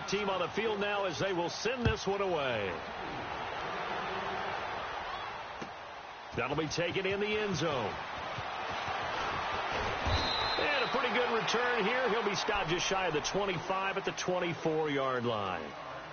quarterback team on the field now as they will send this one away. That'll be taken in the end zone. And a pretty good return here. He'll be stopped just shy of the 25 at the 24-yard line.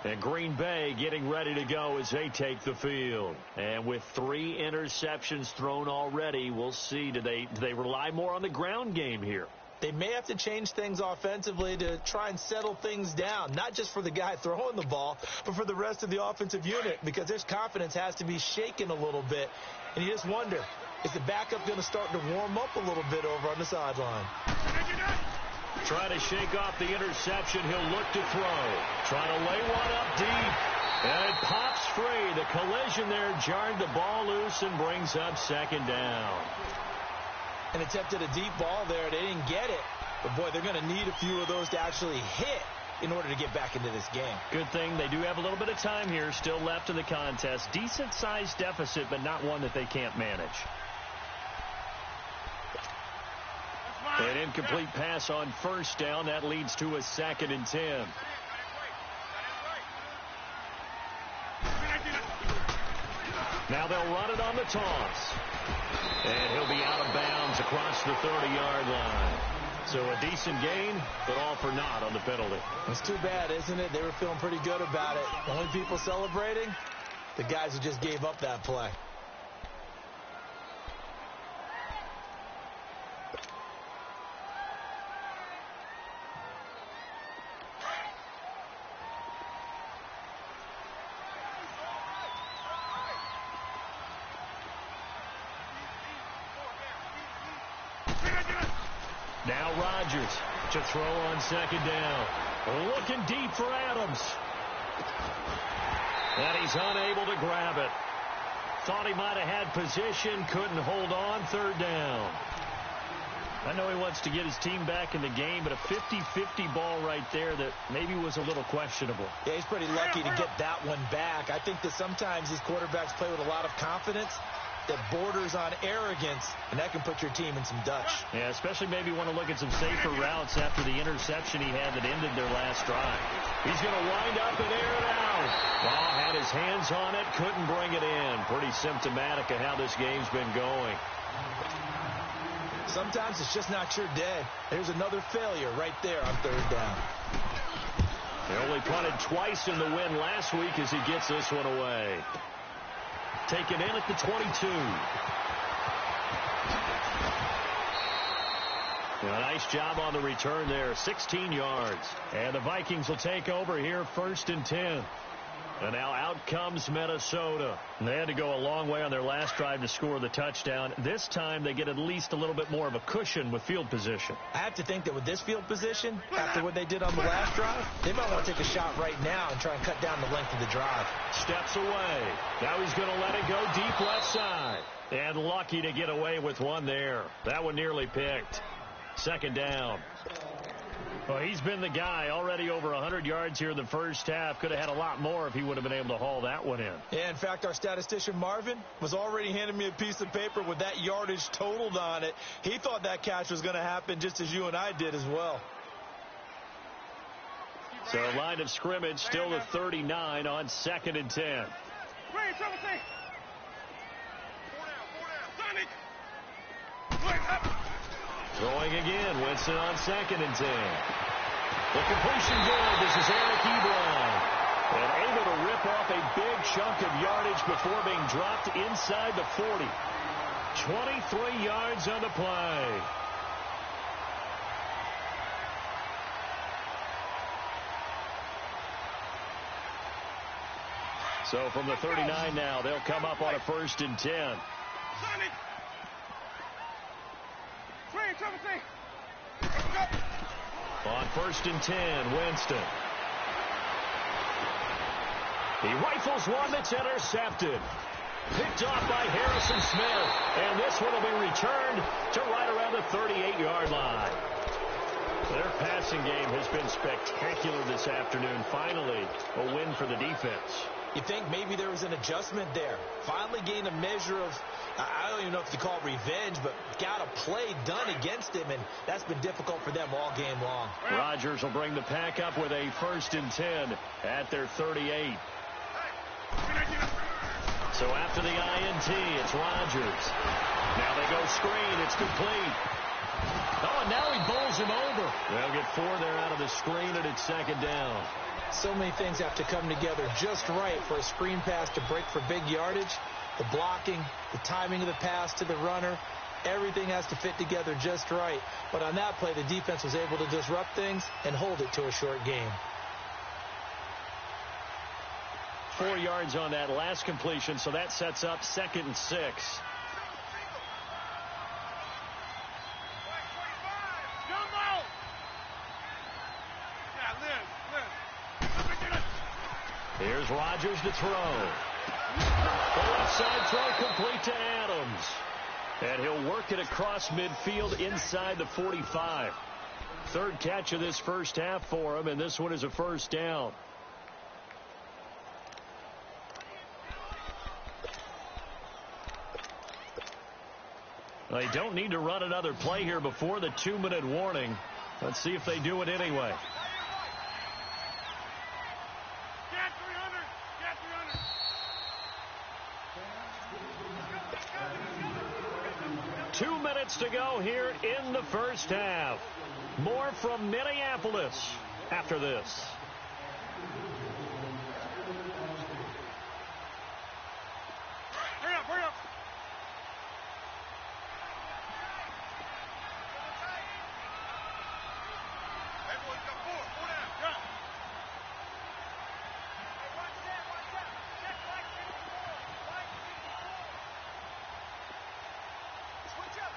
And Green Bay getting ready to go as they take the field. And with 3 interceptions thrown already, we'll see. Do they rely more on the ground game here? They may have to change things offensively to try and settle things down, not just for the guy throwing the ball, but for the rest of the offensive unit, because his confidence has to be shaken a little bit. And you just wonder, is the backup going to start to warm up a little bit over on the sideline? Try to shake off the interception. He'll look to throw. Try to lay one up deep. And it pops free. The collision there jarred the ball loose and brings up second down. And attempted a deep ball there. They didn't get it. But, boy, they're going to need a few of those to actually hit in order to get back into this game. Good thing they do have a little bit of time here still left in the contest. Decent-sized deficit, but not one that they can't manage. An incomplete pass on first down. That leads to a 2nd and 10. Now they'll run it on the toss. And he'll be out of bounds across the 30-yard line. So a decent gain, but all for naught on the penalty. It's too bad, isn't it? They were feeling pretty good about it. The only people celebrating, the guys who just gave up that play. Now Rodgers to throw on 2nd down. Looking deep for Adams. And he's unable to grab it. Thought he might have had position, couldn't hold on. 3rd down. I know he wants to get his team back in the game, but a 50-50 ball right there that maybe was a little questionable. Yeah, he's pretty lucky to get that one back. I think that sometimes these quarterbacks play with a lot of confidence that borders on arrogance, and that can put your team in some dutch. Yeah, especially maybe want to look at some safer routes after the interception he had that ended their last drive. He's going to wind up and air it out. Well, had his hands on it, couldn't bring it in. Pretty symptomatic of how this game's been going. Sometimes it's just not your day. There's another failure right there on 3rd down. They only punted twice in the win last week as he gets this one away. Taken in at the 22. A nice job on the return there. 16 yards. And the Vikings will take over here 1st and 10. And now out comes Minnesota. And they had to go a long way on their last drive to score the touchdown. This time they get at least a little bit more of a cushion with field position. I have to think that with this field position, after what they did on the last drive, they might want to take a shot right now and try and cut down the length of the drive. Steps away. Now he's going to let it go deep left side. And lucky to get away with one there. That one nearly picked. 2nd down. Well, he's been the guy already over 100 yards here in the first half. Could have had a lot more if he would have been able to haul that one in. Yeah, in fact, our statistician Marvin was already handing me a piece of paper with that yardage totaled on it. He thought that catch was going to happen just as you and I did as well. So line of scrimmage still the 39 on 2nd and 10. Throwing again. Winston on 2nd and 10. The completion good. This is Eric Ebron. And able to rip off a big chunk of yardage before being dropped inside the 40. 23 yards on the play. So from the 39 now, they'll come up on a 1st and 10. On 1st and 10, Winston. He rifles one that's intercepted. Picked off by Harrison Smith. And this one will be returned to right around the 38-yard line. Their passing game has been spectacular this afternoon. Finally, a win for the defense. You think maybe there was an adjustment there. Finally gained a measure of, I don't even know if you call it revenge, but got a play done against him, and that's been difficult for them all game long. Rodgers will bring the pack up with a 1st and 10 at their 38. So after the INT, it's Rodgers. Now they go screen. It's complete. Oh, and now he bowls him over. They'll get 4 there out of the screen, and it's 2nd down. So many things have to come together just right for a screen pass to break for big yardage. The blocking, the timing of the pass to the runner, everything has to fit together just right. But on that play, the defense was able to disrupt things and hold it to a short game. 4 yards on that last completion, so that sets up 2nd and 6. Here's Rodgers to throw. The left side throw complete to Adams. And he'll work it across midfield inside the 45. 3rd catch of this first half for him, and this one is a 1st down. They don't need to run another play here before the 2-minute warning. Let's see if they do it anyway. 2 minutes to go here in the first half. More from Minneapolis after this. Hurry up. Everyone come forward. Pull down. Run. Hey, watch that. Check flag 54. Flag 54. Switch up.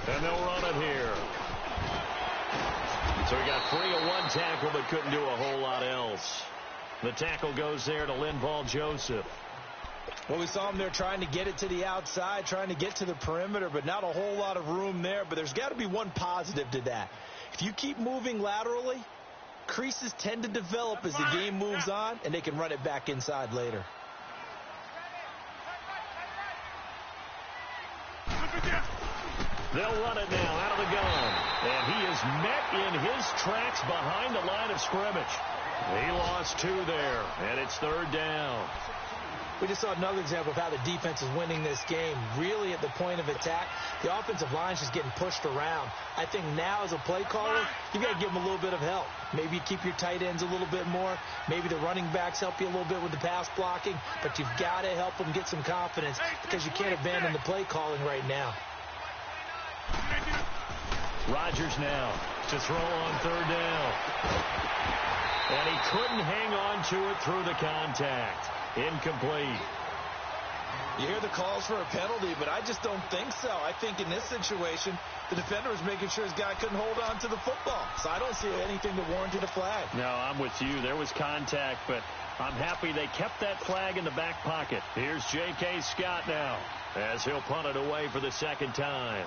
And they'll run it here. So he got free of 1 tackle but couldn't do a whole lot else. The tackle goes there to Linval Joseph. Well, we saw him there trying to get it to the outside, trying to get to the perimeter, but not a whole lot of room there. But there's got to be one positive to that. If you keep moving laterally, creases tend to develop as the game moves on, and they can run it back inside later. They'll run it now out of the gun. And he is met in his tracks behind the line of scrimmage. He lost 2 there, and it's 3rd down. We just saw another example of how the defense is winning this game. Really at the point of attack, the offensive line is just getting pushed around. I think now as a play caller, you've got to give them a little bit of help. Maybe you keep your tight ends a little bit more. Maybe the running backs help you a little bit with the pass blocking. But you've got to help them get some confidence because you can't abandon the play calling right now. Rodgers now to throw on 3rd down. And he couldn't hang on to it through the contact. Incomplete. You hear the calls for a penalty, but I just don't think so. I think in this situation, the defender was making sure his guy couldn't hold on to the football. So I don't see anything that warranted a flag. No, I'm with you. There was contact, but I'm happy they kept that flag in the back pocket. Here's J.K. Scott now as he'll punt it away for the 2nd time.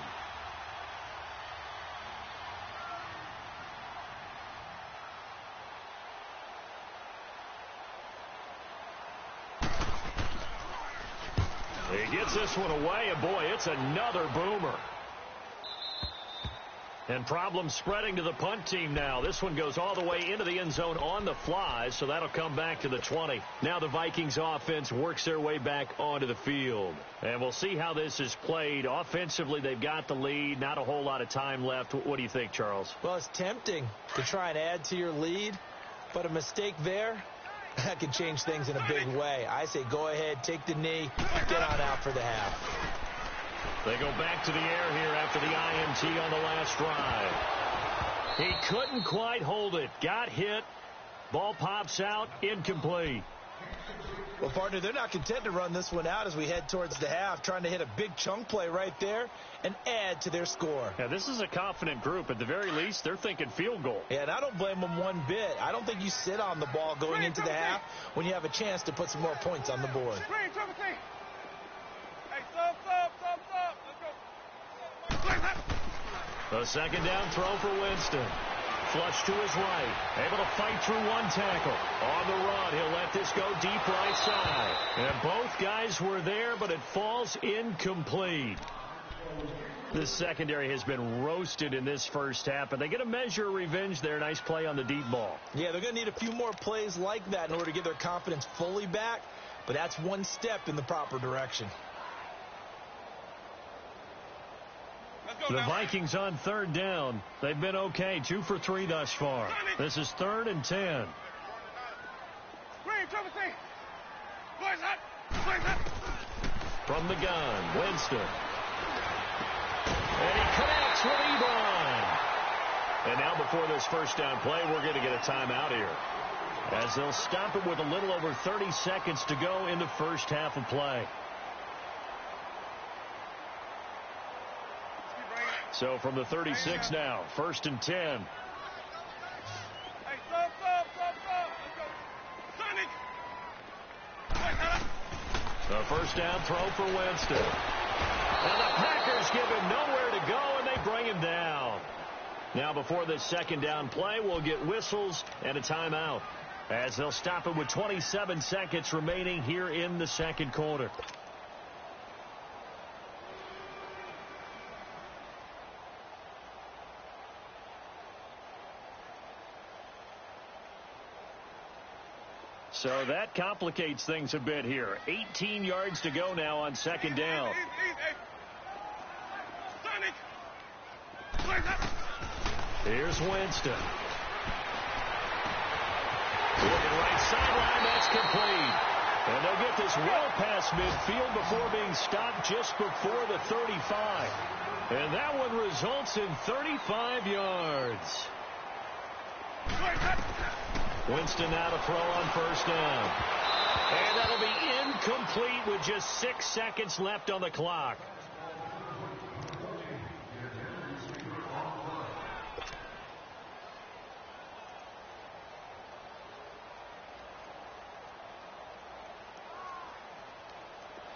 He gets this one away, and boy, it's another boomer. And problems spreading to the punt team now. This one goes all the way into the end zone on the fly, so that'll come back to the 20. Now the Vikings offense works their way back onto the field. And we'll see how this is played. Offensively, they've got the lead. Not a whole lot of time left. What do you think, Charles? Well, it's tempting to try and add to your lead, but a mistake there, that could change things in a big way. I say go ahead, take the knee, get on out for the half. They go back to the air here after the INT on the last drive. He couldn't quite hold it. Got hit. Ball pops out. Incomplete. Well, partner, they're not content to run this one out as we head towards the half, trying to hit a big chunk play right there and add to their score. Yeah, this is a confident group. At the very least, they're thinking field goal. Yeah, and I don't blame them one bit. I don't think you sit on the ball going into the half when you have a chance to put some more points on the board. Hey, stop. A 2nd down throw for Winston. flush to his right. Able to fight through one tackle. On the run, he'll let this go deep right side. And both guys were there, but it falls incomplete. The secondary has been roasted in this first half, but they get a measure of revenge there. Nice play on the deep ball. Yeah, they're going to need a few more plays like that in order to get their confidence fully back, but that's one step in the proper direction. The Vikings on third down. They've been okay, 2 for 3 thus far. This is 3rd and 10. From the gun, Winston. And he connects with Ebron. And now before this first down play, we're going to get a timeout here, as they'll stop it with a little over 30 seconds to go in the first half of play. So from the 36 now, 1st and 10. The first down throw for Winston. And the Packers give him nowhere to go, and they bring him down. Now before this second down play, we'll get whistles and a timeout, as they'll stop it with 27 seconds remaining here in the second quarter. So that complicates things a bit here. 18 yards to go now on second down. Here's Winston. Looking right sideline, that's complete. And they'll get this well past midfield before being stopped just before the 35. And that one results in 35 yards. Winston now to throw on first down. And that'll be incomplete with just 6 seconds left on the clock.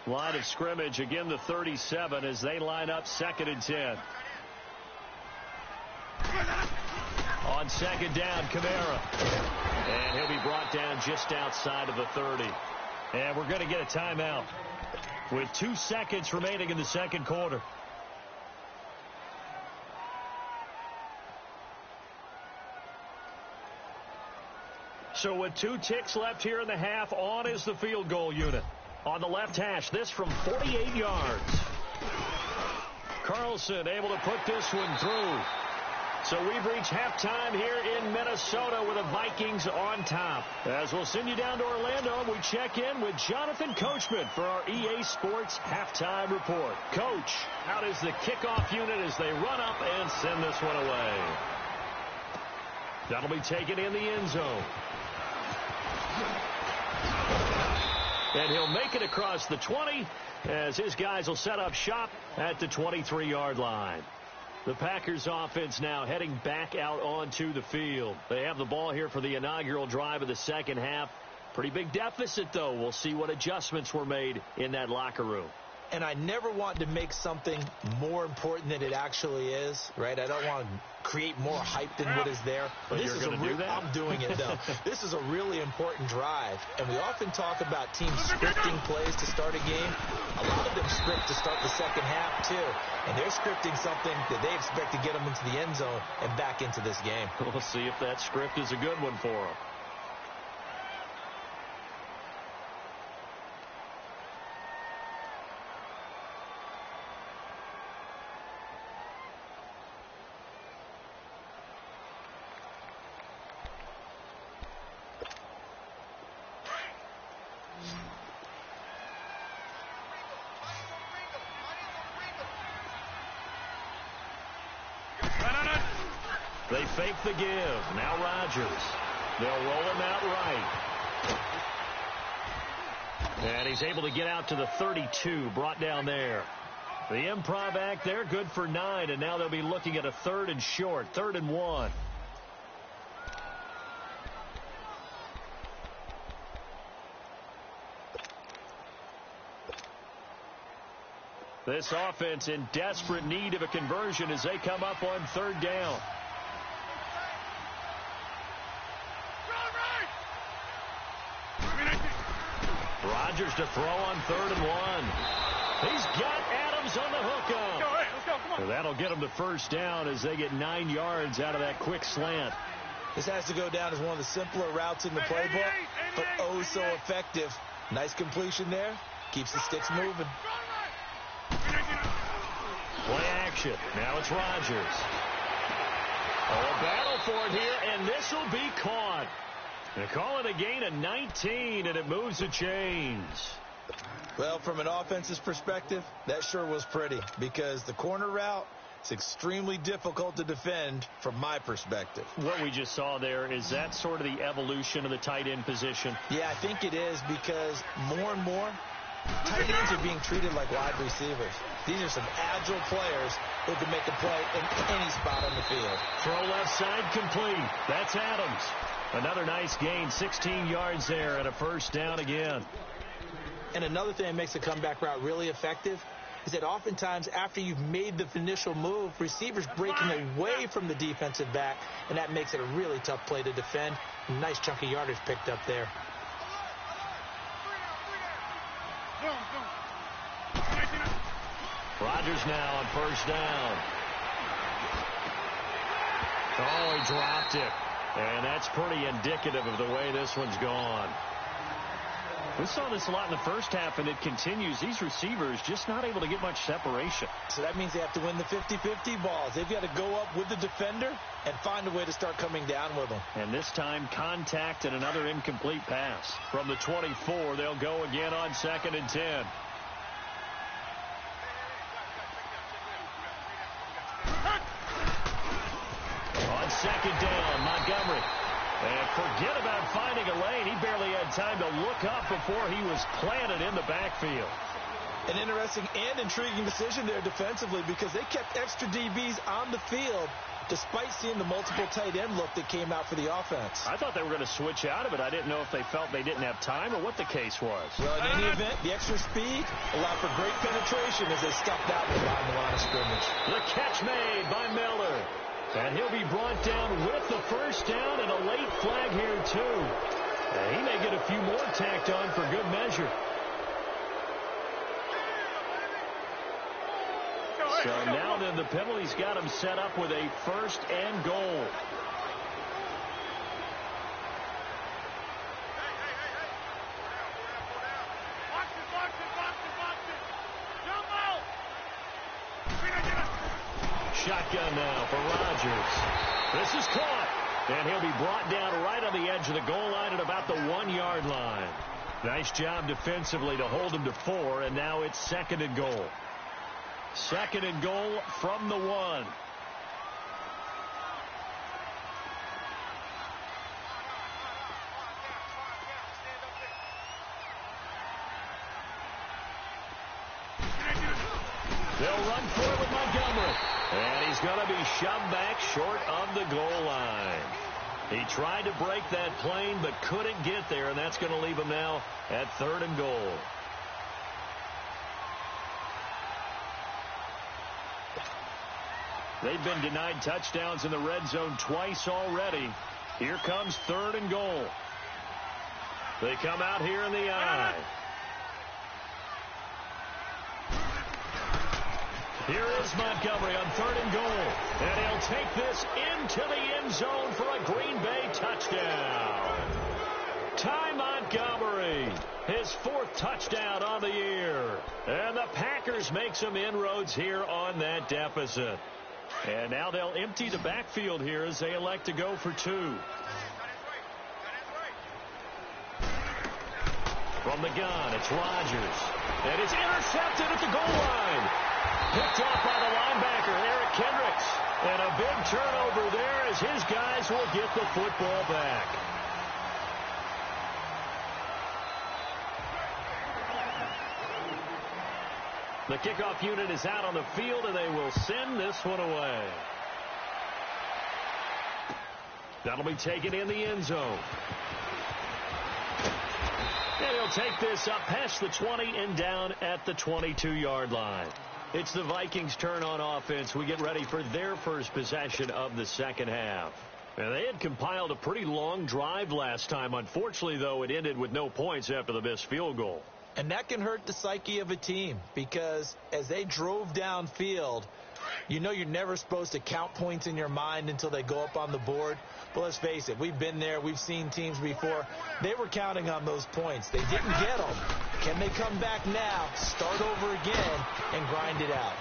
Line of scrimmage, again the 37 as they line up 2nd and 10. On second down, Kamara. And he'll be brought down just outside of the 30. And we're going to get a timeout with 2 seconds remaining in the second quarter. So with 2 ticks left here in the half, on is the field goal unit. On the left hash, this from 48 yards. Carlson able to put this one through. So we've reached halftime here in Minnesota with the Vikings on top. As we'll send you down to Orlando, we check in with Jonathan Coachman for our EA Sports Halftime Report. Coach, how does the kickoff unit as they run up and send this one away? That'll be taken in the end zone. And he'll make it across the 20 as his guys will set up shop at the 23-yard line. The Packers offense now heading back out onto the field. They have the ball here for the inaugural drive of the second half. Pretty big deficit, though. We'll see what adjustments were made in that locker room. And I never want to make something more important than it actually is, right? I don't want to create more hype than what is there. But you're going to do that? I'm doing it, though. This is a really important drive. And we often talk about teams scripting plays to start a game. A lot of them script to start the second half, too. And they're scripting something that they expect to get them into the end zone and back into this game. We'll see if that script is a good one for them. They fake the give. Now Rodgers. They'll roll him out right. And he's able to get out to the 32, brought down there. The improv act there, good for 9, and now they'll be looking at a 3rd and short, 3rd and 1. This offense in desperate need of a conversion as they come up on 3rd down. Rodgers to throw on 3rd and 1. He's got Adams on the hookup. Let's go, come on. That'll get them to 1st down as they get 9 yards out of that quick slant. This has to go down as one of the simpler routes in the playbook, but oh so effective. Nice completion there. Keeps the sticks moving. Play action. Now it's Rodgers. Oh, a battle for it here, and this will be caught. They call it a gain of 19, and it moves the chains. Well, from an offense's perspective, that sure was pretty because the corner route is extremely difficult to defend from my perspective. What we just saw there, is that sort of the evolution of the tight end position? Yeah, I think it is because more and more tight ends are being treated like wide receivers. These are some agile players who can make a play in any spot on the field. Throw left side complete. That's Adams. Another nice gain, 16 yards there and a 1st down again. And another thing that makes the comeback route really effective is that oftentimes after you've made the initial move, receivers breaking away from the defensive back, and that makes it a really tough play to defend. Nice chunky yardage picked up there. Rodgers now on 1st down. Oh, he dropped it. And that's pretty indicative of the way this one's gone. We saw this a lot in the first half, and it continues. These receivers just not able to get much separation. So that means they have to win the 50-50 balls. They've got to go up with the defender and find a way to start coming down with them. And this time, contact and another incomplete pass. From the 24, they'll go again on 2nd and 10. On 2nd down, Montgomery. And forget about finding a lane. He barely had time to look up before he was planted in the backfield. An interesting and intriguing decision there defensively because they kept extra DBs on the field despite seeing the multiple tight end look that came out for the offense. I thought they were going to switch out of it. I didn't know if they felt they didn't have time or what the case was. Well, in any event, the extra speed allowed for great penetration as they stuffed out behind the line of scrimmage. The catch made by Miller. And he'll be brought down with the 1st down and a late flag here, too. And he may get a few more tacked on for good measure. So now then the penalty's got him set up with a 1st and goal. Shotgun now for Rodgers. This is caught. And he'll be brought down right on the edge of the goal line at about the 1-yard line. Nice job defensively to hold him to 4, and now it's 2nd and goal. 2nd and goal from the 1. They'll run for it with Montgomery. And he's going to be shoved back short of the goal line. He tried to break that plane but couldn't get there, and that's going to leave him now at 3rd and goal. They've been denied touchdowns in the red zone twice already. Here comes 3rd and goal. They come out here in the eye. Here is Montgomery on 3rd and goal. And he'll take this into the end zone for a Green Bay touchdown. Ty Montgomery, his 4th touchdown on the year. And the Packers make some inroads here on that deficit. And now they'll empty the backfield here as they elect to go for 2. From the gun, it's Rodgers. And it's intercepted at the goal line. Picked off by the linebacker, Eric Kendricks. And a big turnover there as his guys will get the football back. The kickoff unit is out on the field, and they will send this one away. That'll be taken in the end zone. And he'll take this up past the 20 and down at the 22-yard line. It's the Vikings' turn on offense. We get ready for their first possession of the 2nd half. And they had compiled a pretty long drive last time. Unfortunately, though, it ended with no points after the missed field goal. And that can hurt the psyche of a team because as they drove downfield, you know you're never supposed to count points in your mind until they go up on the board. But let's face it, we've been there. We've seen teams before. They were counting on those points. They didn't get them. Can they come back now, start over again, and grind it out?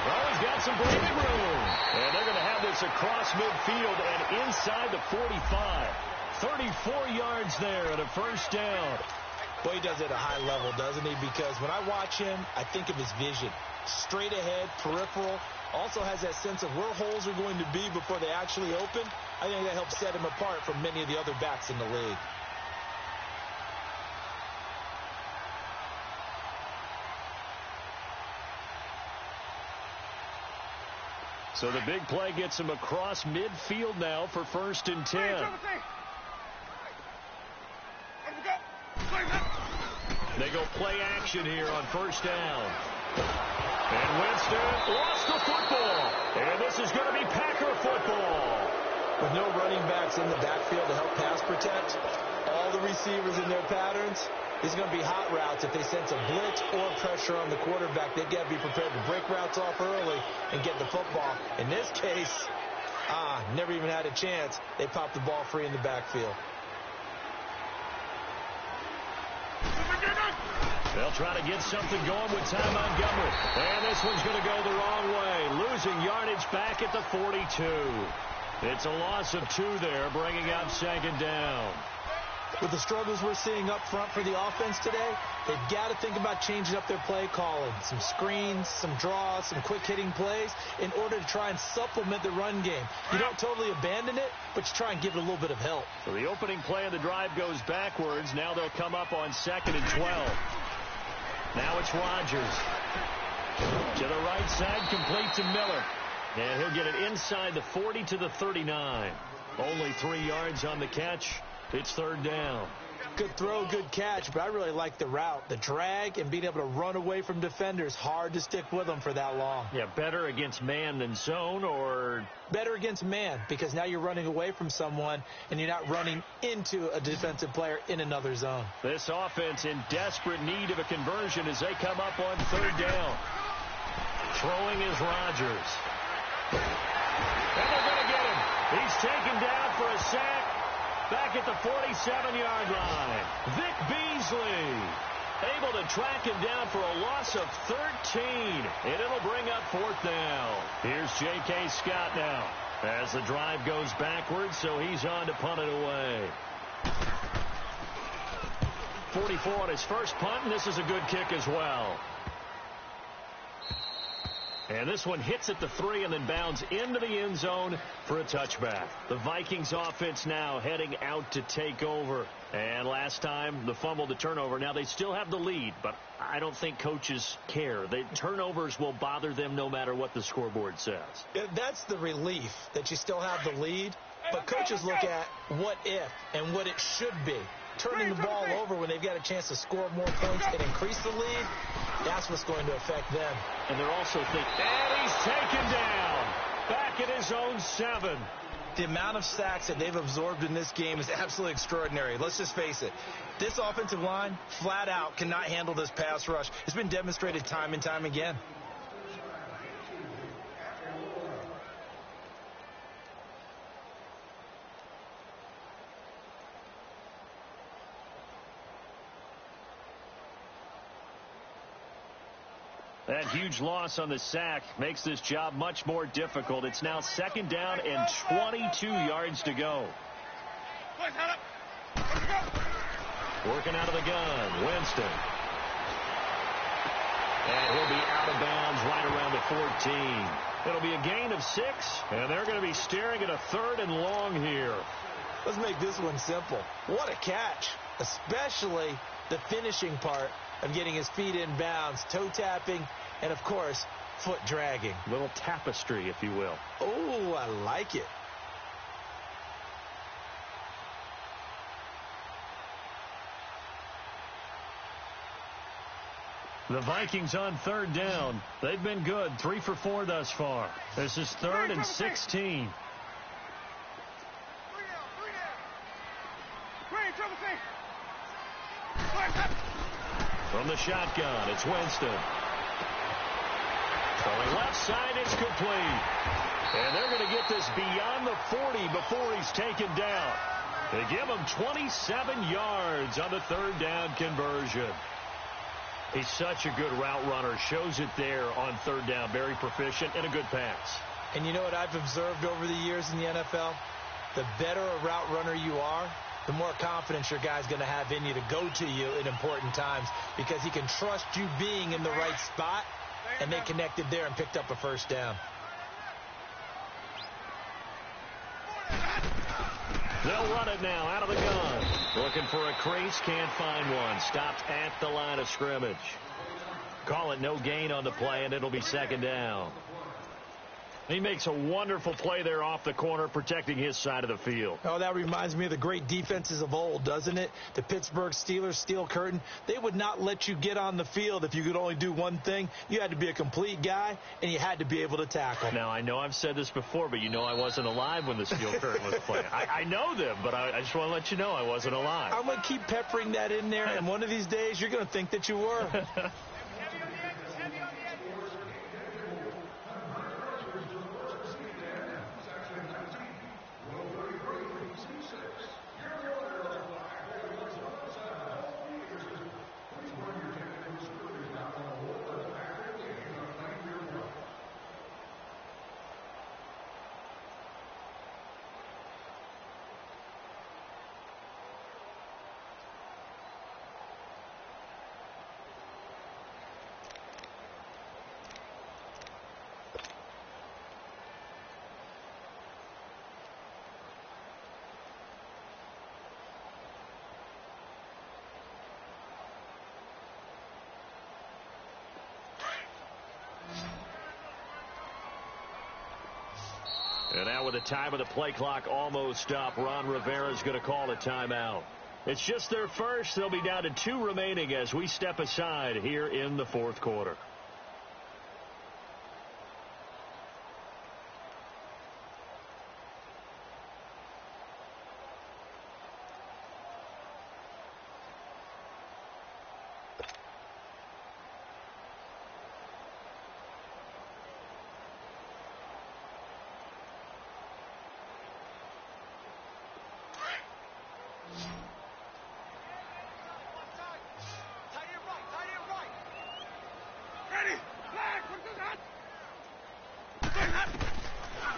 Well, he's got some breathing room. And they're going to have this across midfield and inside the 45. 34 yards there at a first down. Boy, he does it at a high level, doesn't he? Because when I watch him, I think of his vision. Straight ahead, peripheral. Also has that sense of where holes are going to be before they actually open. I think that helps set him apart from many of the other backs in the league. So the big play gets him across midfield now for 1st and 10. They go play action here on 1st down. And Winston lost the football. And this is going to be Packer football. With no running backs in the backfield to help pass protect, all the receivers in their patterns, these are going to be hot routes. If they sense a blitz or pressure on the quarterback, they've got to be prepared to break routes off early and get the football. In this case, never even had a chance. They popped the ball free in the backfield. They'll try to get something going with Ty Montgomery. And this one's going to go the wrong way. Losing yardage back at the 42. It's a loss of 2 there, bringing up 2nd down. With the struggles we're seeing up front for the offense today, they've got to think about changing up their play calling. Some screens, some draws, some quick-hitting plays in order to try and supplement the run game. You don't totally abandon it, but you try and give it a little bit of help. So the opening play of the drive goes backwards. Now they'll come up on 2nd and 12. Now it's Rodgers. To the right side, complete to Miller. And he'll get it inside the 40 to the 39. Only 3 yards on the catch. It's 3rd down. Good throw, good catch, but I really like the route. The drag and being able to run away from defenders. Hard to stick with them for that long. Yeah, better against man than zone, or? Better against man, because now you're running away from someone and you're not running into a defensive player in another zone. This offense in desperate need of a conversion as they come up on 3rd down. Throwing is Rodgers. And they're going to get him. He's taken down for a sack. Back at the 47-yard line. Vic Beasley able to track him down for a loss of 13. And it'll bring up 4th down. Here's J.K. Scott now as the drive goes backwards, so he's on to punt it away. 44 on his first punt, and this is a good kick as well. And this one hits at the 3 and then bounds into the end zone for a touchback. The Vikings offense now heading out to take over. And last time, the fumble, the turnover. Now they still have the lead, but I don't think coaches care. The turnovers will bother them no matter what the scoreboard says. Yeah, that's the relief that you still have the lead. But coaches look at what if and what it should be. Turning the ball over when they've got a chance to score more points and increase the lead, that's what's going to affect them. And they're also thinking, and he's taken down back at his own 7. The amount of sacks that they've absorbed in this game is absolutely extraordinary. Let's just face it. This offensive line, flat out, cannot handle this pass rush. It's been demonstrated time and time again. That huge loss on the sack makes this job much more difficult. It's now 2nd down and 22 yards to go. Working out of the gun, Winston. And he'll be out of bounds right around the 14. It'll be a gain of 6, and they're going to be staring at a 3rd and long here. Let's make this one simple. What a catch, especially the finishing part of getting his feet in bounds, toe tapping, and of course, foot dragging. Little tapestry, if you will. Oh, I like it. The Vikings on 3rd down. They've been good, 3 for 4 thus far. This is 3rd and 16. From the shotgun, it's Winston. Throwing left side, it's complete. And they're going to get this beyond the 40 before he's taken down. They give him 27 yards on the third down conversion. He's such a good route runner. Shows it there on third down. Very proficient and a good pass. And you know what I've observed over the years in the NFL? The better a route runner you are, the more confidence your guy's going to have in you to go to you in important times because he can trust you being in the right spot, and they connected there and picked up a first down. They'll run it now out of the gun. Looking for a crease, can't find one. Stopped at the line of scrimmage. Call it no gain on the play, and it'll be second down. He makes a wonderful play there off the corner, protecting his side of the field. Oh, that reminds me of the great defenses of old, doesn't it? The Pittsburgh Steelers, Steel Curtain. They would not let you get on the field if you could only do one thing. You had to be a complete guy, and you had to be able to tackle. Now, I know I've said this before, but you know I wasn't alive when the Steel Curtain was playing. I know them, but I just want to let you know I wasn't alive. I'm going to keep peppering that in there, and one of these days you're going to think that you were. And now with the time of the play clock almost up, Ron Rivera's going to call a timeout. It's just their first. They'll be down to 2 remaining as we step aside here in the fourth quarter.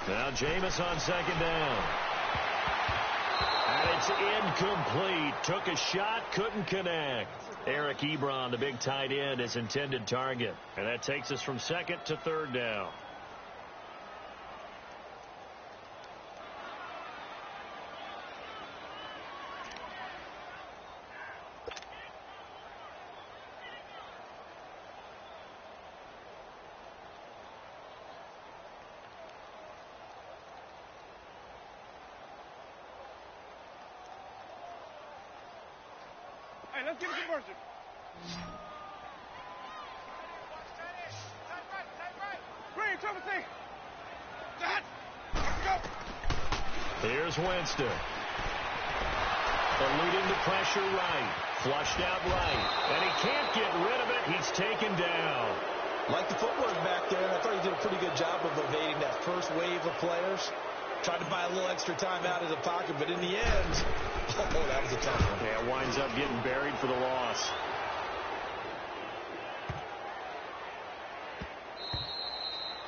Now Jameis on second down. And it's incomplete. Took a shot, couldn't connect. Eric Ebron, the big tight end, his intended target. And that takes us from second to third down. Hey, let's get a conversion. Green, trouble thing. That. Go. Here's Winston. Eluding the pressure right. Flushed out right. And he can't get rid of it. He's taken down. Like the footwork back there, I thought he did a pretty good job of evading that first wave of players. Tried to buy a little extra time out of the pocket, but in the end, oh, that was a tough one. Yeah, winds up getting buried for the loss.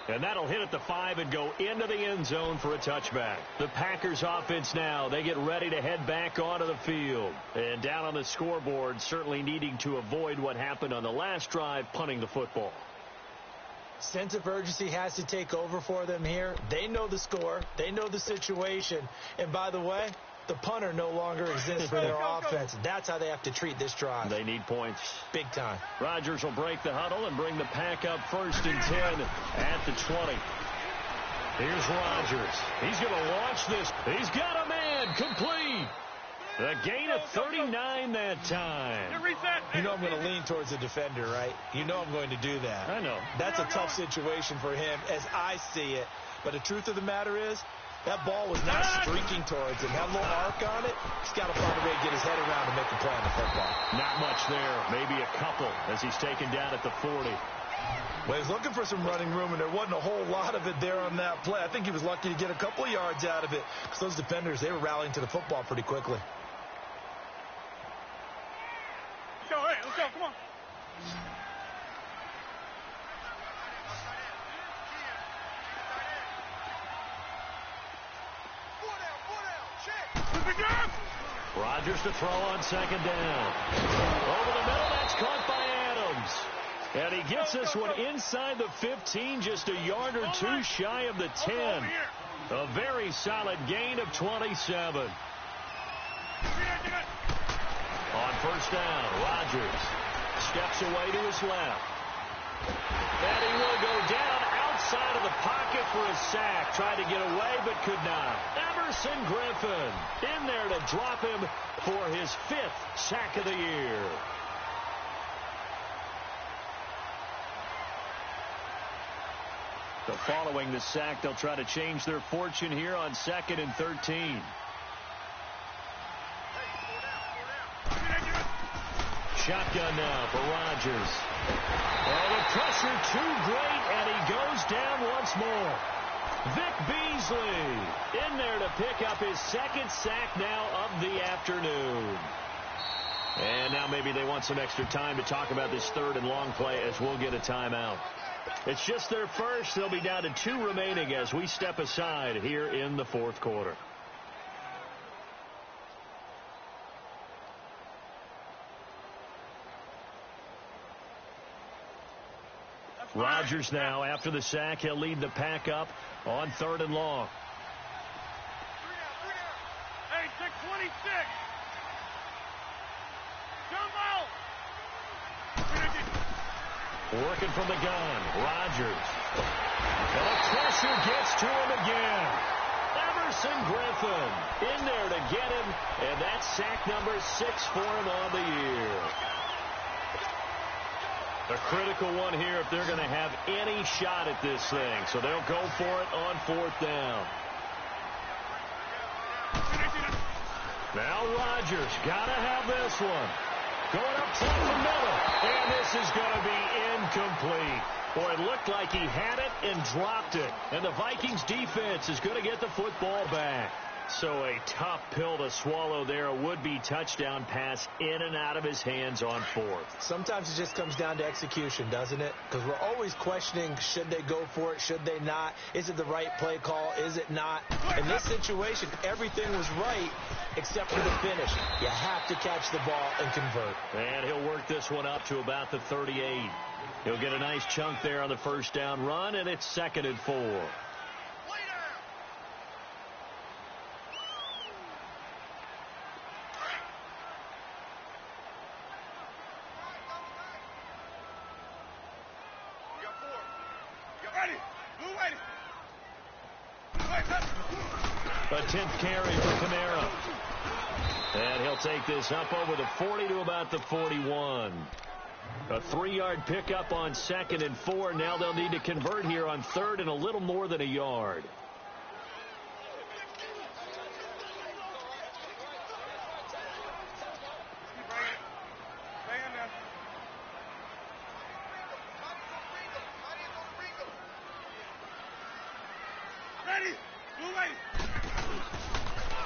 And that'll hit at the 5 and go into the end zone for a touchback. The Packers offense now, they get ready to head back onto the field. And down on the scoreboard, certainly needing to avoid what happened on the last drive, punting the football. Sense of urgency has to take over for them here. They know the score. They know the situation. And by the way, the punter no longer exists for their offense. That's how they have to treat this drive. They need points. Big time. Rodgers will break the huddle and bring the pack up 1st and 10 at the 20. Here's Rodgers. He's going to launch this. He's got a man. Complete. A gain of 39 that time. You know I'm going to lean towards the defender, right? You know I'm going to do that. I know. That's a tough situation for him as I see it. But the truth of the matter is, That ball was not streaking towards him. Had a little arc on it. He's got to find a way to get his head around and make a play on the football. Not much there. Maybe a couple as he's taken down at the 40. Well, he was looking for some running room, and there wasn't a whole lot of it there on that play. I think he was lucky to get a couple of yards out of it because those defenders, they were rallying to the football pretty quickly. Let's go, hey, let's go, come on. Rodgers to throw on second down. Over the middle, that's caught by Adams. And he gets this one inside the 15, just a yard or two shy of the 10. A very solid gain of 27. On first down, Rodgers steps away to his left. And he will go down outside of the pocket for a sack. Tried to get away, but could not. Emerson Griffin in there to drop him for his 5th sack of the year. So following the sack, they'll try to change their fortune here on 2nd and 13. Shotgun now for Rodgers. Oh, the pressure too great, and he goes down once more. Vic Beasley in there to pick up his 2nd sack now of the afternoon. And now maybe they want some extra time to talk about this 3rd and long play as we'll get a timeout. It's just their first. They'll be down to 2 remaining as we step aside here in the 4th quarter. Rodgers now, after the sack, he'll lead the pack up on 3rd and long. Hey, 626. Jump out. Working from the gun, Rodgers. And the pressure gets to him again. Emerson Griffin in there to get him, and that's sack number 6 for him on the year. A critical one here if they're going to have any shot at this thing. So they'll go for it on 4th down. Now Rodgers got to have this one. Going up top the middle. And this is going to be incomplete. Boy, it looked like he had it and dropped it. And the Vikings defense is going to get the football back. So a tough pill to swallow there. A would-be touchdown pass in and out of his hands on 4th. Sometimes it just comes down to execution, doesn't it? Because we're always questioning, should they go for it, should they not? Is it the right play call? Is it not? In this situation, everything was right except for the finish. You have to catch the ball and convert. And he'll work this one up to about the 38. He'll get a nice chunk there on the first down run, and it's 2nd and 4. A 10th carry for Kamara. And he'll take this up over the 40 to about the 41. A 3-yard pickup on 2nd and 4. Now they'll need to convert here on 3rd and a little more than a yard.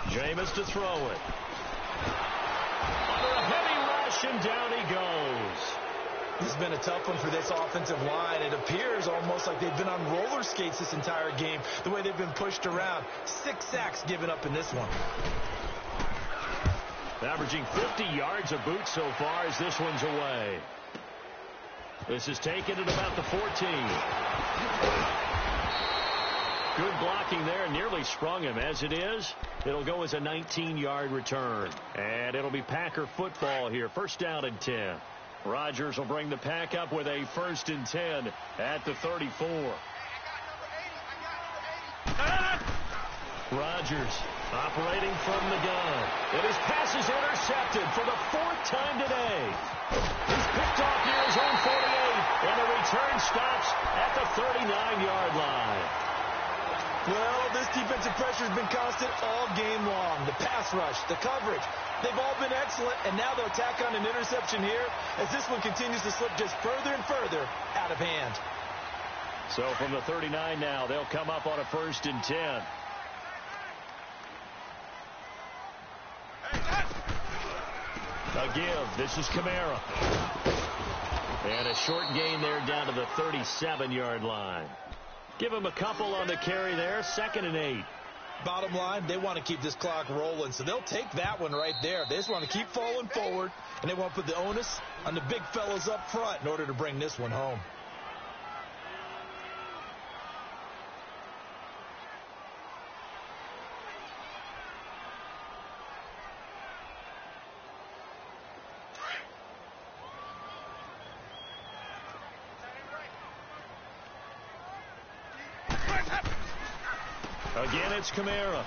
Jameis to throw it. Under a heavy rush, and down he goes. This has been a tough one for this offensive line. It appears almost like they've been on roller skates this entire game, the way they've been pushed around. 6 sacks given up in this one. Averaging 50 yards a boot so far as this one's away. This is taken at about the 14. Good blocking there, nearly sprung him. As it is, it'll go as a 19-yard return. And it'll be Packer football here. First down and 10. Rodgers will bring the pack up with a 1st and 10 at the 34. Rodgers operating from the gun. And his pass is intercepted for the 4th time today. He's picked off near his own 48, and the return stops at the 39-yard line. Well, this defensive pressure has been constant all game long. The pass rush, the coverage, they've all been excellent, and now they'll tack on an interception here as this one continues to slip just further and further out of hand. So from the 39 now, they'll come up on a 1st and 10. A give. This is Kamara. And a short gain there down to the 37-yard line. Give him a couple on the carry there. 2nd and 8. Bottom line, they want to keep this clock rolling, so they'll take that one right there. They just want to keep falling forward, and they want to put the onus on the big fellas up front in order to bring this one home. Again, it's Kamara.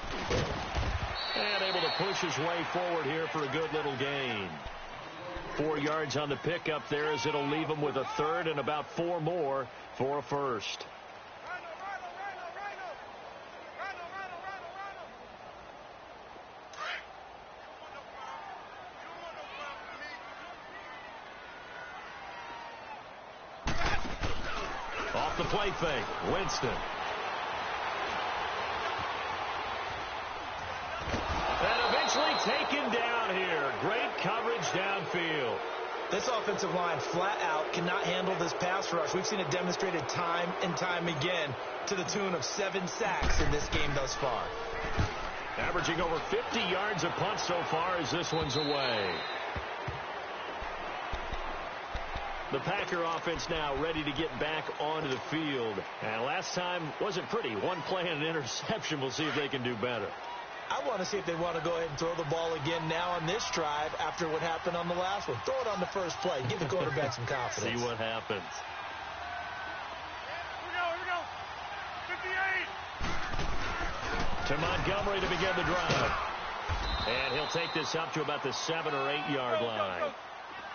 And able to push his way forward here for a good little gain. 4 yards on the pickup there as it'll leave him with a 3rd and about 4 more for a 1st. Off the play fake, Winston. And eventually taken down here. Great coverage downfield. This offensive line flat out cannot handle this pass rush. We've seen it demonstrated time and time again to the tune of 7 sacks in this game thus far. Averaging over 50 yards a punt so far as this one's away. The Packer offense now ready to get back onto the field. And last time wasn't pretty. 1 play and an interception. We'll see if they can do better. I want to see if they want to go ahead and throw the ball again now on this drive after what happened on the last one. Throw it on the first play. Give the quarterback some confidence. See what happens. Here we go. 58. To Montgomery to begin the drive. And he'll take this up to about the 7 or 8 yard line.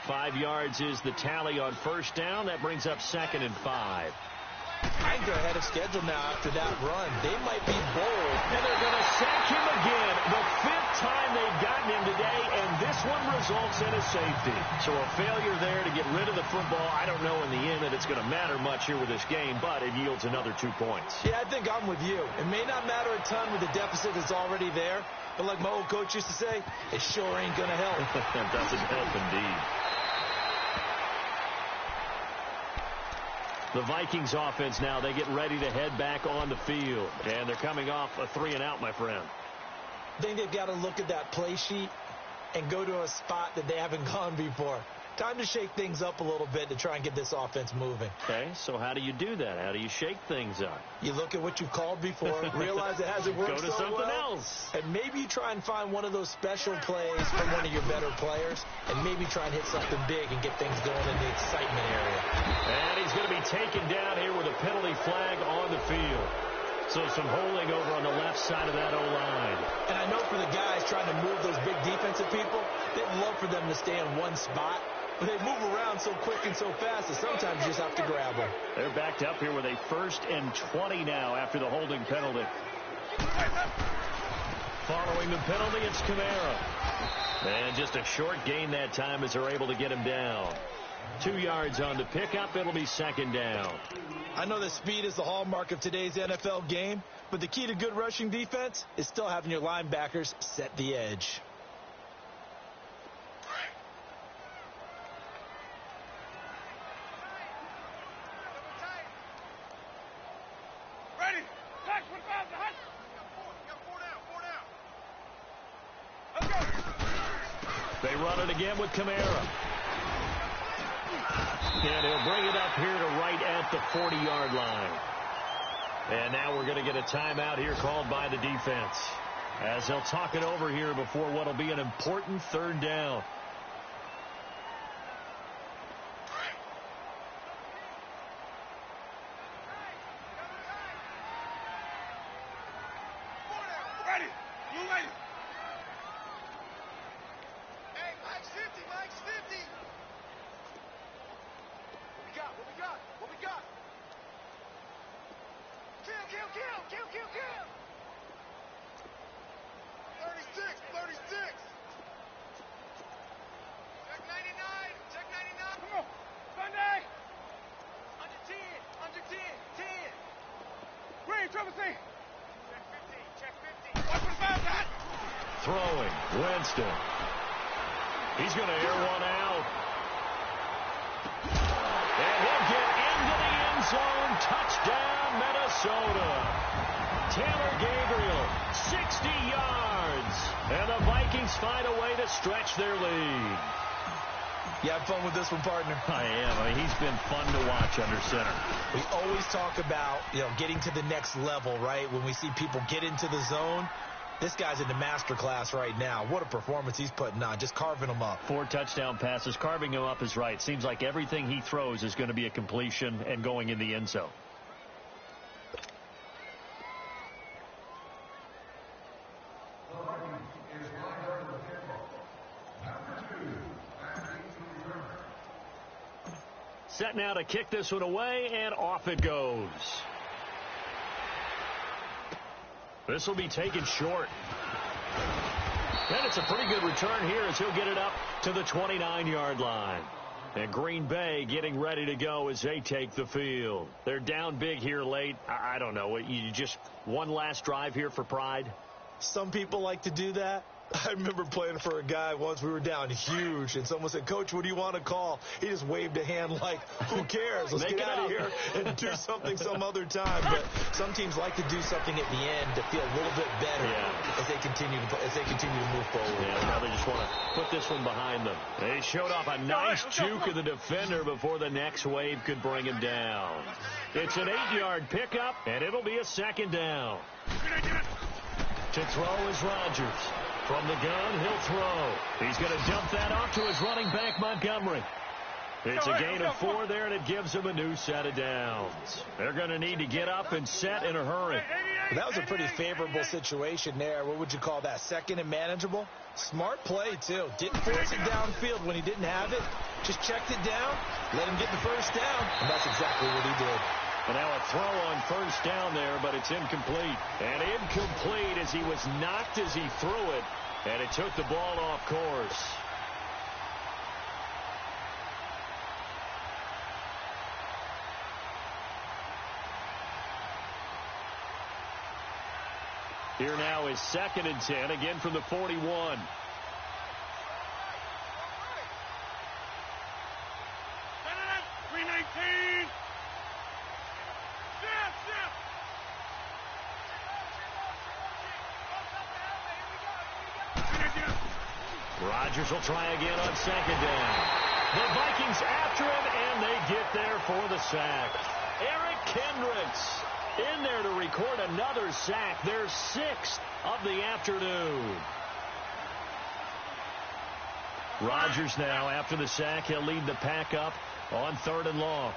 5 yards is the tally on 1st down. That brings up 2nd and 5. I think they're ahead of schedule now after that run. They might be bold. And they're going to sack him again. The 5th time they've gotten him today, and this one results in a safety. So a failure there to get rid of the football. I don't know in the end that it's going to matter much here with this game, but it yields another 2 points. Yeah, I think I'm with you. It may not matter a ton with the deficit that's already there, but like my old coach used to say, it sure ain't going to help. That doesn't help indeed. The Vikings offense now, they get ready to head back on the field. And they're coming off a 3 and out, my friend. I think they've got to look at that play sheet and go to a spot that they haven't gone before. Time to shake things up a little bit to try and get this offense moving. Okay, so how do you do that? How do you shake things up? You look at what you've called before, realize it hasn't worked Go to so something well, else. and maybe you try and find one of those special plays from one of your better players, and maybe try and hit something big and get things going in the excitement area. And he's going to be taken down here with a penalty flag on the field. So some holding over on the left side of that O-line. And I know for the guys trying to move those big defensive people, they'd love for them to stay in one spot. But they move around so quick and so fast that sometimes you just have to grab them. They're backed up here with a 1st and 20 now after the holding penalty. Following the penalty, it's Kamara. And just a short gain that time as they're able to get him down. 2 yards on the pickup. It'll be 2nd down. I know that speed is the hallmark of today's NFL game, but the key to good rushing defense is still having your linebackers set the edge. Ready. Touch with bounce. Hut. Four down. Let's go. They run it again with Kamara. And he'll bring it up here to right at the 40-yard line. And now we're going to get a timeout here called by the defense, as they'll talk it over here before what will be an important 3rd down. Ready. Blue lady. Hey, Mike's 50. Mike's 50. What we got? Kill. throwing. Winston. He's going to air one out. And he'll get into the end zone. Touchdown, Minnesota. Taylor Gabriel, 60 yards. And the Vikings find a way to stretch their lead. You have fun with this one, partner? I am. I mean, he's been fun to watch under center. We always talk about, getting to the next level, right? When we see people get into the zone, this guy's in the master class right now. What a performance he's putting on, just carving them up. 4 touchdown passes. Carving him up is right. Seems like everything he throws is going to be a completion and going in the end zone. Set now to kick this one away, and off it goes. This will be taken short. And it's a pretty good return here as he'll get it up to the 29-yard line. And Green Bay getting ready to go as they take the field. They're down big here late. I don't know. You just one last drive here for pride? Some people like to do that. I remember playing for a guy once. We were down huge, and someone said, "Coach, what do you want to call?" He just waved a hand like, "Who cares? Let's get out of here and do something some other time." But some teams like to do something at the end to feel a little bit better as they continue to move forward. Yeah, now they just want to put this one behind them. They showed off a nice juke of the defender before the next wave could bring him down. It's an 8-yard pickup, and it'll be a second down. To throw is Rodgers. From the gun, he'll throw. He's going to dump that off to his running back, Montgomery. It's a gain of 4 there, and it gives him a new set of downs. They're going to need to get up and set in a hurry. Well, that was a pretty favorable situation there. What would you call that? Second and manageable? Smart play, too. Didn't force it downfield when he didn't have it. Just checked it down, let him get the first down, and that's exactly what he did. And now a throw on first down there, but it's incomplete. And incomplete as he was knocked as he threw it, and it took the ball off course. Here now is 2nd and 10, again from the 41. Rodgers will try again on 2nd down. The Vikings after him, and they get there for the sack. Eric Kendricks in there to record another sack, their 6th of the afternoon. Rodgers now, after the sack, he'll lead the pack up on 3rd and long.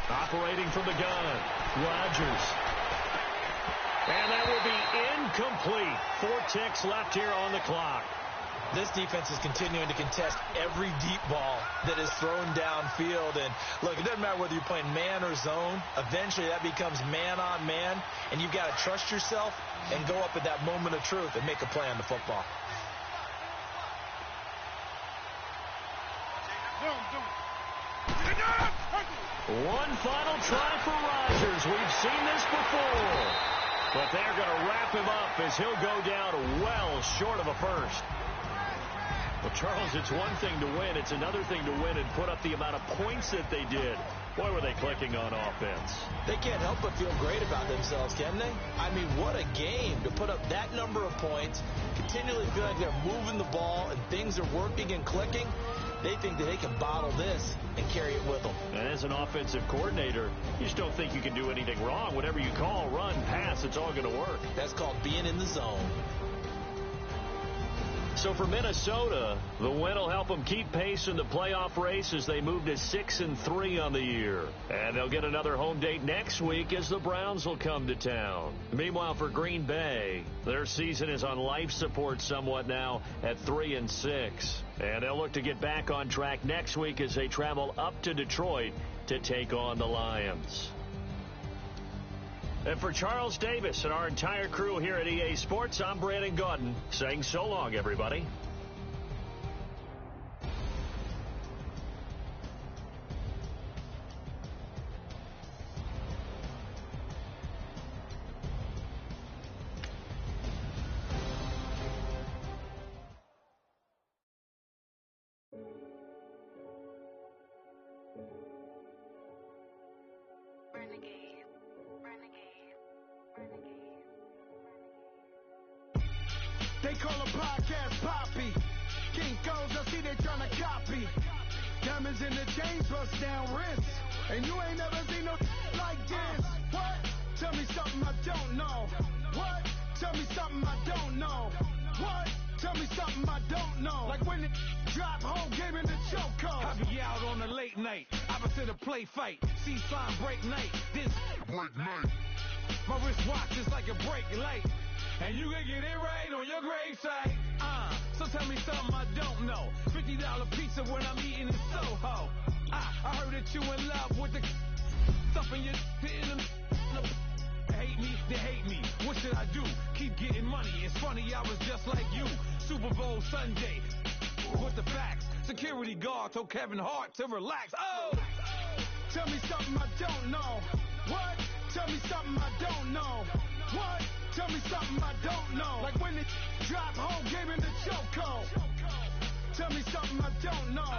Operating from the gun, Rodgers. And that will be incomplete. 4 ticks left here on the clock. This defense is continuing to contest every deep ball that is thrown downfield. And, look, it doesn't matter whether you're playing man or zone. Eventually, that becomes man on man. And you've got to trust yourself and go up at that moment of truth and make a play on the football. One final try for Rodgers. We've seen this before. But they're going to wrap him up as he'll go down well short of a first. Well, Charles, it's one thing to win. It's another thing to win and put up the amount of points that they did. Boy, were they clicking on offense. They can't help but feel great about themselves, can they? I mean, what a game to put up that number of points, continually feel like they're moving the ball and things are working and clicking. They think that they can bottle this and carry it with them. And as an offensive coordinator, you just don't think you can do anything wrong. Whatever you call, run, pass, it's all going to work. That's called being in the zone. So for Minnesota, the win will help them keep pace in the playoff race as they move to 6-3 on the year. And they'll get another home date next week as the Browns will come to town. Meanwhile, for Green Bay, their season is on life support somewhat now at 3-6. And they'll look to get back on track next week as they travel up to Detroit to take on the Lions. And for Charles Davis and our entire crew here at EA Sports, I'm Brandon Gaudin saying so long, everybody. Renegade. Renegade. Renegade. They call a podcast Poppy. Kinkos, I see they tryna copy. Diamonds in the chains, bust down wrists. And you ain't never seen no like this. What? Tell me something I don't know. What? Tell me something I don't know. What? Tell me something I don't know. Like when it drop, whole game in the chokehold. I be out on a late night, opposite a play fight. See slime break night, this break night. My wristwatch is like a brake light, and you can get it right on your gravesite. So tell me something I don't know. $50 pizza when I'm eating in Soho. I heard that you in love with the stuff in your hate me, they hate me. What should I do? Keep getting money. It's funny, I was just like you. Super Bowl Sunday with the facts. Security guard told Kevin Hart to relax. Oh! Tell me something I don't know. What? Tell me something I don't know. What? Tell me something I don't know. Like when it drop, whole game in the chokehold. Tell me something I don't know.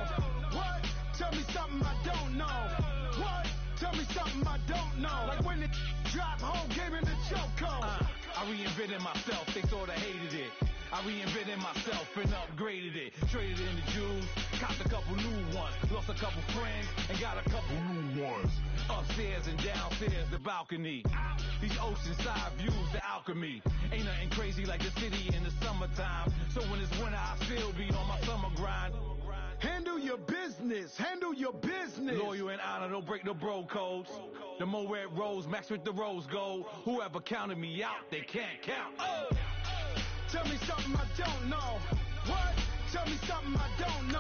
What? Tell me something I don't know. What? Tell me something I don't know. Like when it drop, whole game in the chokehold. I reinvented myself, they thought I hated it. I reinvented myself and upgraded it. Traded in the Jews, copped a couple new ones. Lost a couple friends and got a couple new ones. Upstairs and downstairs, the balcony. These oceanside views, the alchemy. Ain't nothing crazy like the city in the summertime. So when it's winter, I still be on my summer grind. Handle your business. Handle your business. Loyal and honor, don't break no bro codes. The more red rose, max with the rose gold. Whoever counted me out, they can't count. Tell me something I don't know. What? Tell me something I don't know.